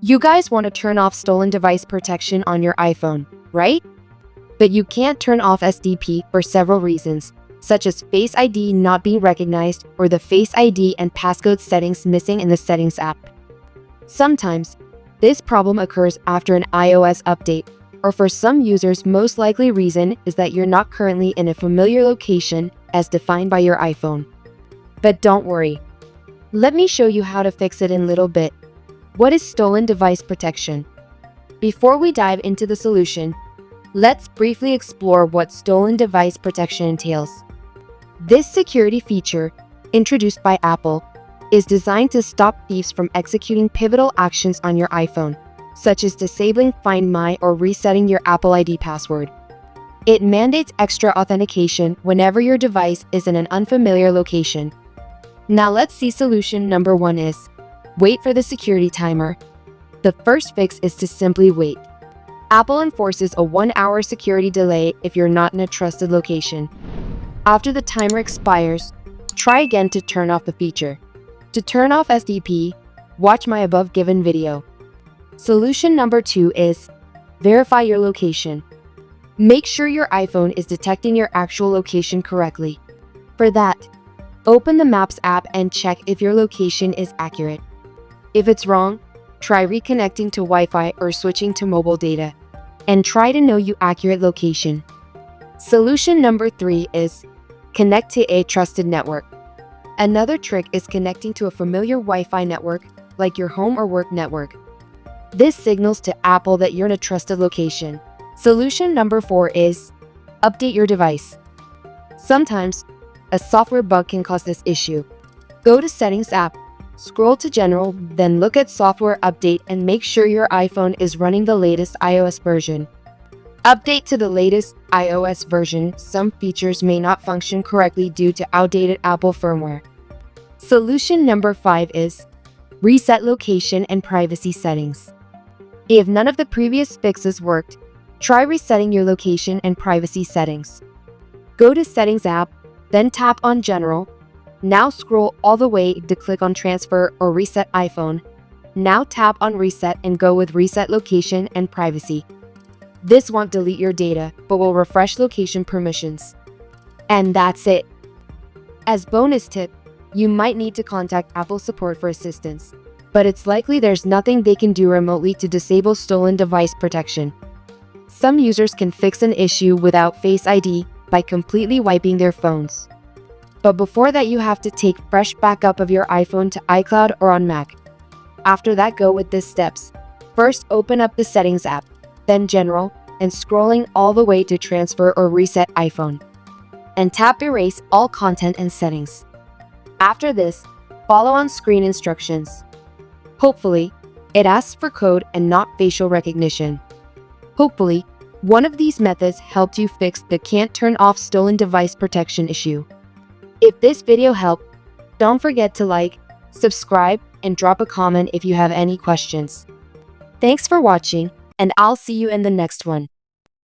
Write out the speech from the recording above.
You guys want to turn off stolen device protection on your iPhone, right? But you can't turn off SDP for several reasons, such as Face ID not being recognized or the Face ID and passcode settings missing in the Settings app. Sometimes, this problem occurs after an iOS update, or for some users, most likely reason is that you're not currently in a familiar location as defined by your iPhone. But don't worry. Let me show you how to fix it in a little bit. What is stolen device protection? Before we dive into the solution, let's briefly explore what stolen device protection entails. This security feature, introduced by Apple, is designed to stop thieves from executing pivotal actions on your iPhone, such as disabling Find My or resetting your Apple ID password. It mandates extra authentication whenever your device is in an unfamiliar location. Now let's see solution number 1 is wait for the security timer. The first fix is to simply wait. Apple enforces a 1-hour security delay if you're not in a trusted location. After the timer expires, try again to turn off the feature. To turn off SDP, watch my above given video. Solution number 2 is verify your location. Make sure your iPhone is detecting your actual location correctly. For that, open the Maps app and check if your location is accurate. If it's wrong, try reconnecting to Wi-Fi or switching to mobile data, and try to know your accurate location. Solution number 3 is connect to a trusted network. Another trick is connecting to a familiar Wi-Fi network, like your home or work network. This signals to Apple that you're in a trusted location. Solution number 4 is update your device. Sometimes, a software bug can cause this issue. Go to Settings app, scroll to General, then look at Software Update and make sure your iPhone is running the latest iOS version. Update to the latest iOS version. Some features may not function correctly due to outdated Apple firmware. Solution number 5 is reset location and privacy settings. If none of the previous fixes worked, try resetting your location and privacy settings. Go to Settings app, then tap on General. Now scroll all the way to click on Transfer or Reset iPhone. Now tap on Reset and go with Reset Location and Privacy. This won't delete your data, but will refresh location permissions. And that's it. As bonus tip, you might need to contact Apple support for assistance, but it's likely there's nothing they can do remotely to disable stolen device protection. Some users can fix an issue without Face ID by completely wiping their phones. But before that, you have to take fresh backup of your iPhone to iCloud or on Mac. After that, go with these steps. First, open up the Settings app, then General, and scrolling all the way to Transfer or Reset iPhone. And tap Erase all content and settings. After this, follow on-screen instructions. Hopefully, it asks for code and not facial recognition. Hopefully, one of these methods helped you fix the Can't Turn Off stolen device protection issue. If this video helped, don't forget to like, subscribe, and drop a comment if you have any questions. Thanks for watching, and I'll see you in the next one.